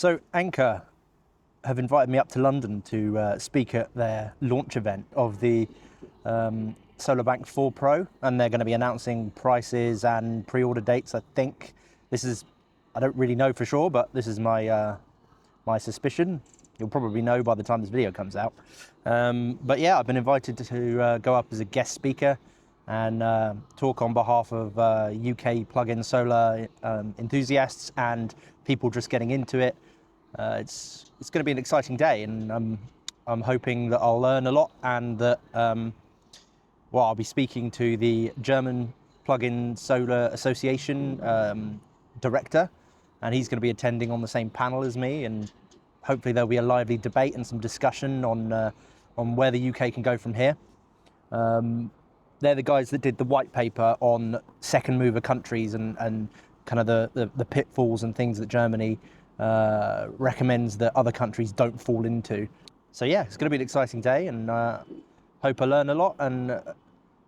So Anker have invited me up to London to speak at their launch event of the SOLARbank 4 Pro, and they're going to be announcing prices and pre-order dates. I think this is, I don't really know for sure, but this is my my suspicion. You'll probably know by the time this video comes out. But yeah, I've been invited to go up as a guest speaker and talk on behalf of UK plug-in solar enthusiasts and people just getting into it. It's going to be an exciting day, and I'm hoping that I'll learn a lot, and that well, I'll be speaking to the German Plug-in Solar Association director, and he's going to be attending on the same panel as me, and hopefully there'll be a lively debate and some discussion on where the UK can go from here. They're the guys that did the white paper on second mover countries and kind of the pitfalls and things that Germany recommends that other countries don't fall into. So yeah, it's going to be an exciting day, and hope I learn a lot, and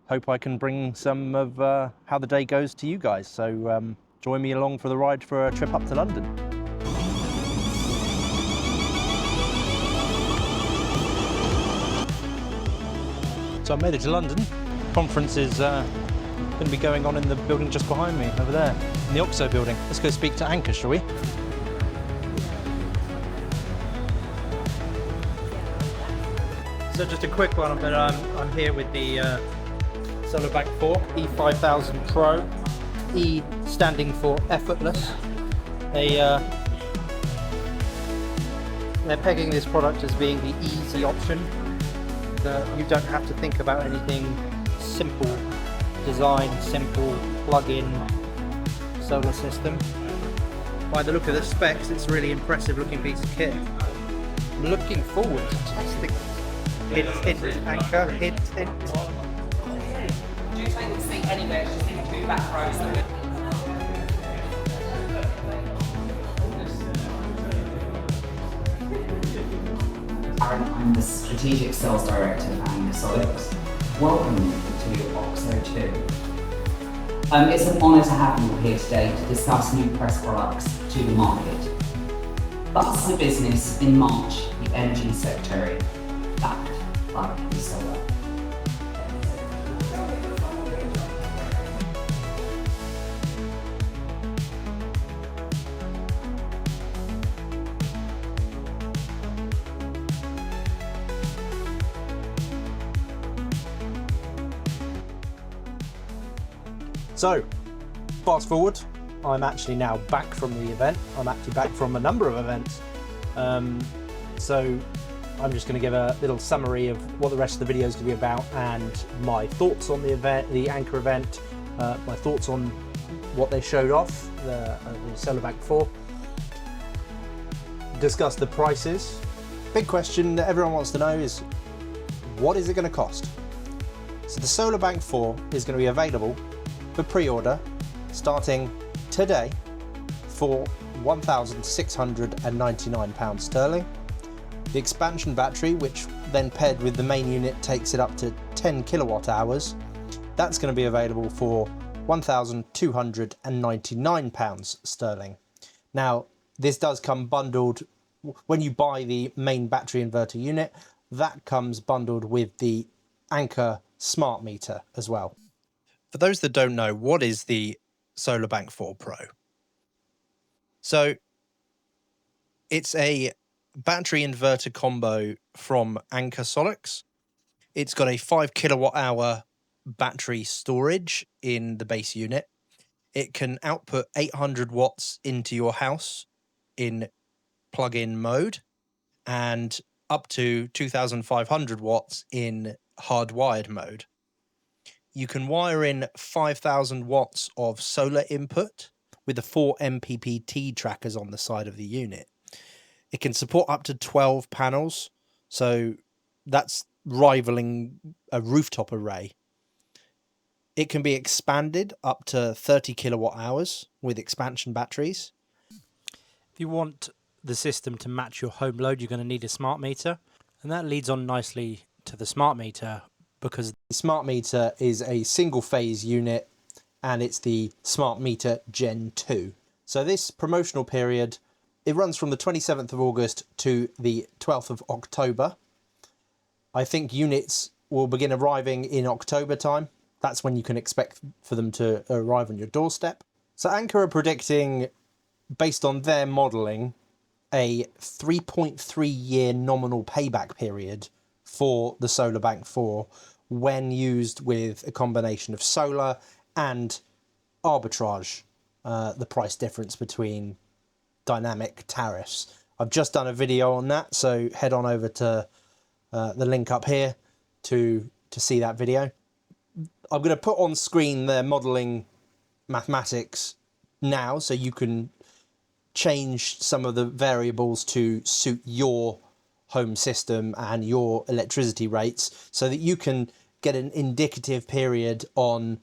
hope I can bring some of how the day goes to you guys. So join me along for the ride for a trip up to London. So I made it to London. Conference is going to be going on in the building just behind me, over there, in the OCTO building. Let's go speak to Anker, shall we? So just a quick one, but I'm here with the SOLARbank 4 E5000 Pro, E standing for effortless. They're pegging this product as being the easy option. You don't have to think about anything. Simple design, simple plug-in solar system. By the look of the specs, it's a really impressive looking piece of kit. I'm looking forward to testing it. Hint, hint, Anker, hint, hint. Do you take the seat anywhere? Just need to do back rows. I'm the Strategic Sales Director for Anker SOLIX. Welcome to OCTOPUS. It's an honour to have you all here today to discuss new press products to the market. Buzz the business in March, the energy secretary, backed by solar. So, fast forward, I'm actually now back from the event. I'm actually back from a number of events. So I'm just going to give a little summary of what the rest of the video is going to be about, and my thoughts on the event, the Anker event, my thoughts on what they showed off, the SOLARbank 4. Discuss the prices. Big question that everyone wants to know is, what is it going to cost? So the SOLARbank 4 is going to be available for pre-order starting today for £1,699 sterling. The expansion battery, which then paired with the main unit takes it up to 10 kilowatt hours, that's going to be available for £1,299 sterling. Now, this does come bundled, when you buy the main battery inverter unit, that comes bundled with the Anker smart meter as well. For those that don't know, what is the SOLARbank 4 Pro? So it's a battery inverter combo from Anker SOLIX. It's got a 5 kilowatt hour battery storage in the base unit. It can output 800 watts into your house in plug-in mode, and up to 2,500 watts in hardwired mode. You can wire in 5,000 watts of solar input with the 4 MPPT trackers on the side of the unit. It can support up to 12 panels, so that's rivaling a rooftop array. It can be expanded up to 30 kilowatt hours with expansion batteries. If you want the system to match your home load, you're going to need a smart meter, and that leads on nicely to the smart meter, because the smart meter is a single phase unit, and it's the smart meter Gen 2. So this promotional period, It runs from the 27th of August to the 12th of October. I think units will begin arriving in October time. That's when you can expect for them to arrive on your doorstep. So Anker are predicting, based on their modelling, a 3.3 year nominal payback period for the SolarBank 4 when used with a combination of solar and arbitrage, the price difference between dynamic tariffs. I've just done a video on that, so head on over to the link up here to see that video. I'm going to put on screen their modelling mathematics now, so you can change some of the variables to suit your home system and your electricity rates, so that you can get an indicative period on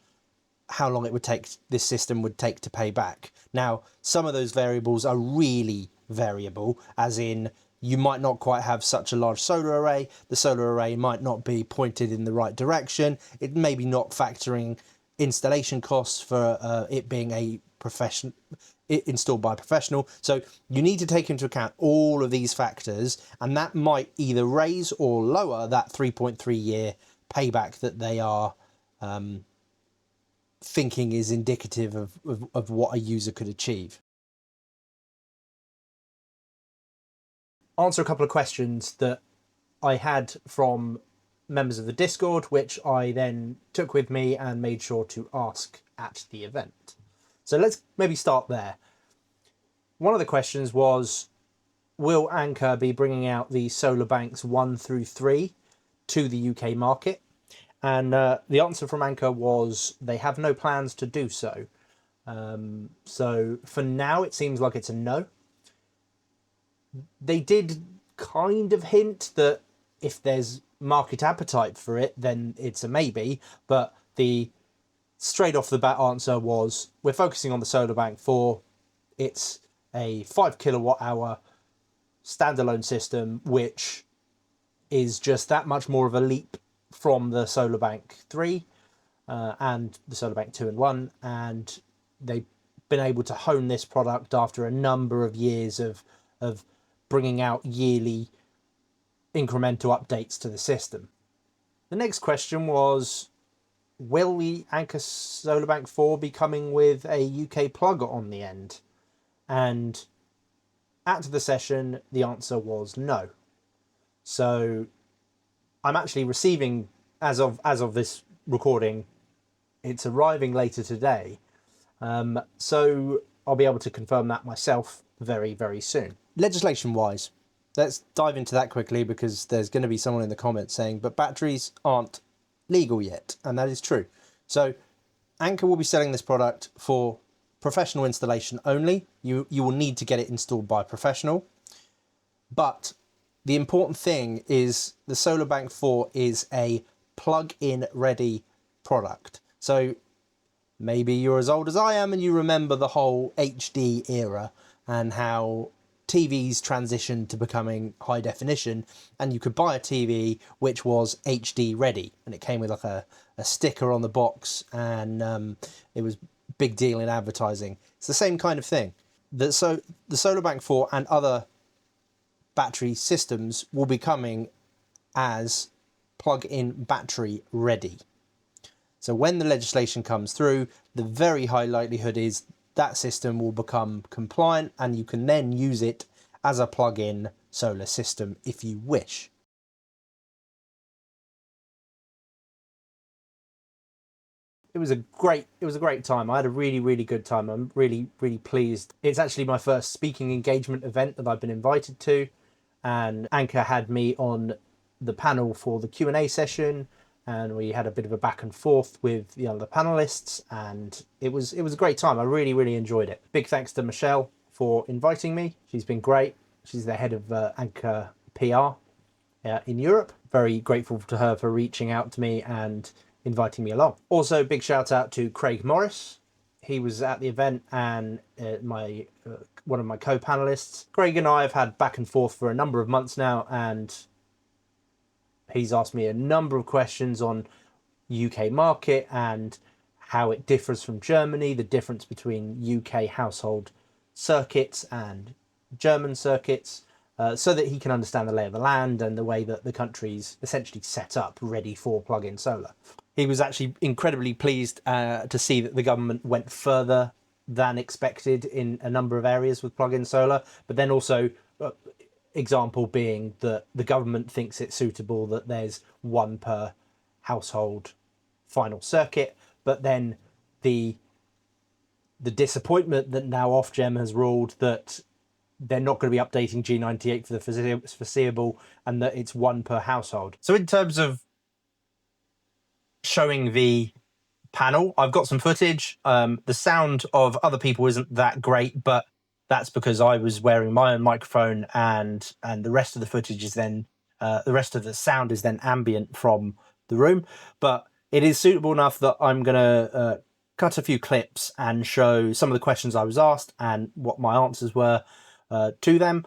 how long it would take, this system would take to pay back. Now, some of those variables are really variable, as in you might not quite have such a large solar array, the solar array might not be pointed in the right direction, it may be not factoring installation costs for it being a professional, installed by a professional. So you need to take into account all of these factors, and that might either raise or lower that 3.3 year payback that they are thinking is indicative of what a user could achieve. Answer a couple of questions that I had from members of the Discord, which I then took with me and made sure to ask at the event. So let's maybe start there. One of the questions was, will Anker be bringing out the SolarBanks 1 through 3 to the UK market? And the answer from Anker was they have no plans to do so. So for now, it seems like it's a no. They did kind of hint that if there's market appetite for it, then it's a maybe. But the straight off the bat answer was, we're focusing on the SolarBank 4. It's a 5 kilowatt hour standalone system, which is just that much more of a leap from the SolarBank 3 and the SolarBank 2 and 1. And they've been able to hone this product after a number of years of bringing out yearly incremental updates to the system. The next question was, will the Anker SolarBank 4 be coming with a UK plug on the end? And at the session, the answer was no. So I'm actually receiving, as of this recording, it's arriving later today. So I'll be able to confirm that myself very, very soon. Legislation-wise, let's dive into that quickly, because there's going to be someone in the comments saying, but batteries aren't legal yet, and that is true. So Anker will be selling this product for professional installation only. You will need to get it installed by a professional. But the important thing is the SolarBank 4 is a plug-in ready product. So maybe you're as old as I am and you remember the whole HD era and how TVs transitioned to becoming high definition, and you could buy a TV which was HD ready, and it came with like a sticker on the box, and it was big deal in advertising. It's the same kind of thing. The SolarBank 4 and other battery systems will be coming as plug-in battery ready. So when the legislation comes through, the very high likelihood is that system will become compliant, and you can then use it as a plug-in solar system if you wish. It was a great time. I had a really good time. I'm really pleased. It's actually my first speaking engagement event that I've been invited to, and Anker had me on the panel for the Q&A session, and we had a bit of a back and forth with the other panelists, and it was a great time. I really enjoyed it. Big thanks to Michelle for inviting me. She's been great. She's the head of Anker PR in Europe. Very grateful to her for reaching out to me and inviting me along. Also, big shout out to Craig Morris. He was at the event, and one of my co-panelists. Craig and I have had back and forth for a number of months now, and he's asked me a number of questions on UK market and how it differs from Germany, the difference between UK household circuits and German circuits, so that he can understand the lay of the land and the way that the country's essentially set up, ready for plug-in solar. He was actually incredibly pleased to see that the government went further than expected in a number of areas with plug-in solar, but then also example being that the government thinks it's suitable that there's one per household final circuit, but then the disappointment that now Ofgem has ruled that they're not going to be updating G98 for the foreseeable, and that it's one per household. So in terms of showing the panel, I've got some footage. The sound of other people isn't that great, but that's because I was wearing my own microphone, and the rest of the footage is then the rest of the sound is then ambient from the room. But it is suitable enough that I'm going to cut a few clips and show some of the questions I was asked and what my answers were to them.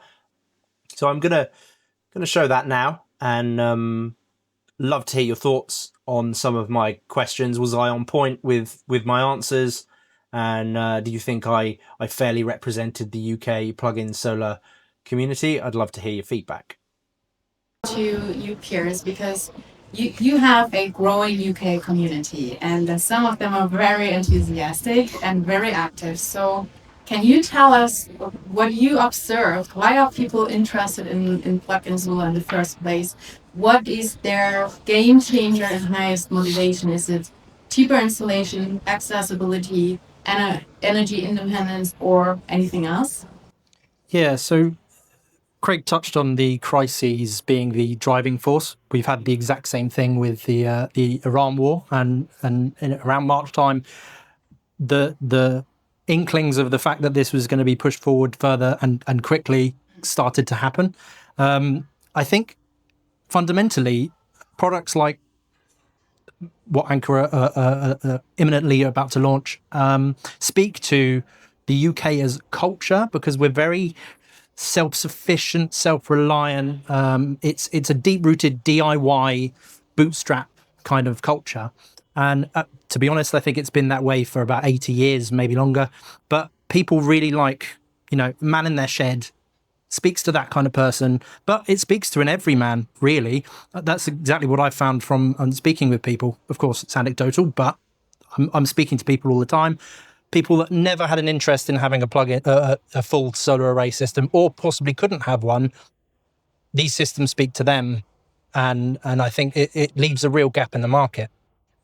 So I'm gonna show that now, and love to hear your thoughts on some of my questions. Was I on point with my answers? And do you think I fairly represented the UK plug-in solar community? I'd love to hear your feedback. To you peers, because you have a growing UK community, and some of them are very enthusiastic and very active. So can you tell us what you observed? Why are people interested in plug-in solar in the first place? What is their game changer and highest motivation? Is it cheaper installation, accessibility, and energy independence, or anything else? Yeah, so Craig touched on the crises being the driving force. We've had the exact same thing with the Iran war, and around March time, the inklings of the fact that this was going to be pushed forward further and quickly started to happen. I think fundamentally, products like what Anker are imminently about to launch speak to the UK as culture, because we're very self-sufficient, self-reliant. It's a deep-rooted DIY bootstrap kind of culture. And to be honest, I think it's been that way for about 80 years, maybe longer. But people really like, man in their shed speaks to that kind of person, but it speaks to an everyman, really. That's exactly what I've found from speaking with people. Of course, it's anecdotal, but I'm speaking to people all the time. People that never had an interest in having a full solar array system, or possibly couldn't have one. These systems speak to them, and I think it leaves a real gap in the market.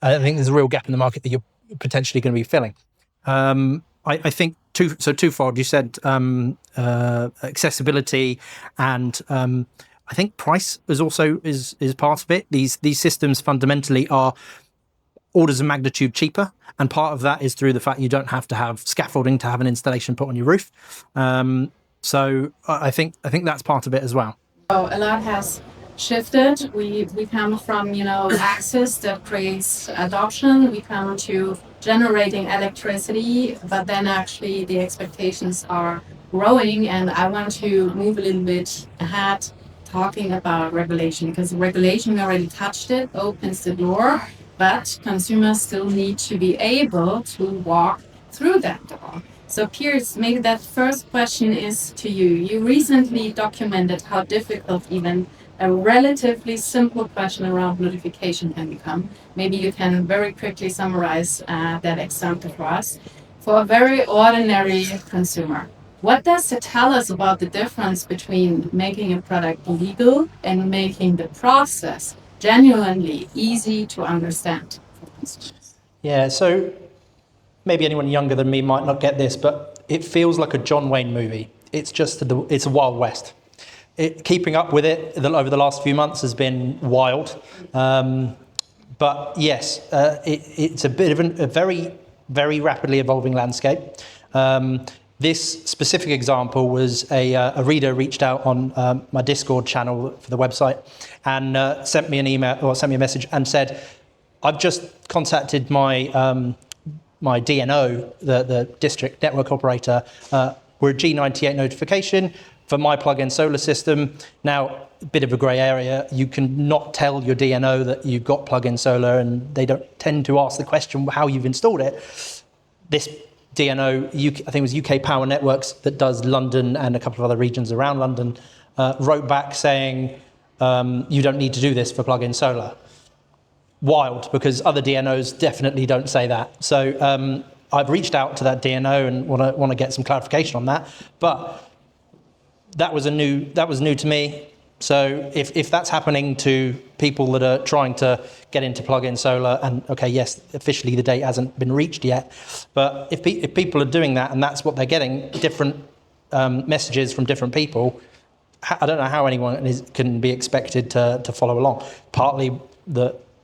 I think there's a real gap in the market that you're potentially going to be filling. I think twofold. You said accessibility, and I think price is part of it. These systems fundamentally are orders of magnitude cheaper, and part of that is through the fact you don't have to have scaffolding to have an installation put on your roof. So I think that's part of it as well. So a lot has shifted. We come from access that creates adoption. We come to generating electricity, but then actually the expectations are growing, and I want to move a little bit ahead talking about regulation, because regulation, we already touched it, opens the door, but consumers still need to be able to walk through that door. So Piers, maybe that first question is to you. You recently documented how difficult even a relatively simple question around notification can become. Maybe you can very quickly summarize that example for us. For a very ordinary consumer, what does it tell us about the difference between making a product legal and making the process genuinely easy to understand for consumers? Yeah, so maybe anyone younger than me might not get this, but it feels like a John Wayne movie. It's a Wild West. Keeping up with it over the last few months has been wild. But yes, it's a bit of a very, very rapidly evolving landscape. This specific example was a reader reached out on my Discord channel for the website and sent me an email or sent me a message and said, I've just contacted my my DNO, the district network operator. We're a G98 notification for my plug-in solar system. Now, a bit of a grey area. You can not tell your DNO that you've got plug-in solar, and they don't tend to ask the question how you've installed it. This DNO, I think it was UK Power Networks that does London and a couple of other regions around London, wrote back saying, you don't need to do this for plug-in solar. Wild, because other DNOs definitely don't say that. So I've reached out to that DNO and want to get some clarification on that. But that was new to me. So if that's happening to people that are trying to get into plug-in solar, and okay, yes, officially the date hasn't been reached yet, but if people are doing that and that's what they're getting, different messages from different people, I don't know how anyone can be expected to follow along. Partly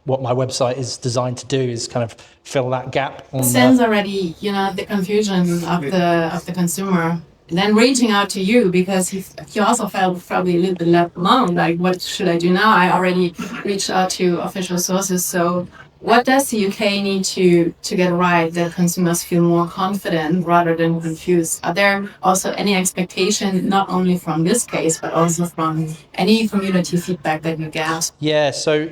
what my website is designed to do is kind of fill that gap. It sends already, the confusion of the consumer. And then reaching out to you because he also felt probably a little bit left alone. Like, what should I do now? I already reached out to official sources. So what does the UK need to get right that consumers feel more confident rather than confused? Are there also any expectation, not only from this case, but also from any community feedback that you get? Yeah, so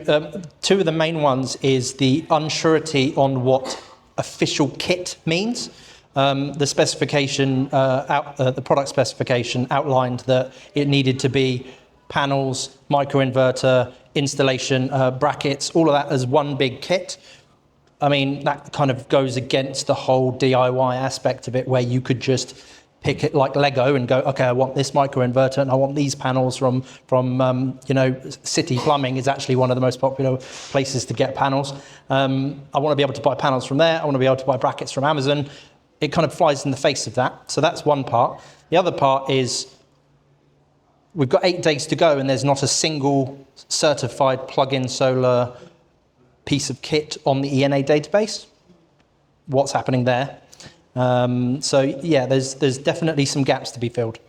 two of the main ones is the unsurety on what official kit means. The specification, the product specification outlined that it needed to be panels, microinverter, installation, brackets, all of that as one big kit. I mean, that kind of goes against the whole DIY aspect of it, where you could just pick it like Lego and go, okay, I want this microinverter and I want these panels from City Plumbing is actually one of the most popular places to get panels. I want to be able to buy panels from there. I want to be able to buy brackets from Amazon. It kind of flies in the face of that. So that's one part. The other part is we've got 8 days to go and there's not a single certified plug-in solar piece of kit on the ENA database. What's happening there? So yeah, there's definitely some gaps to be filled.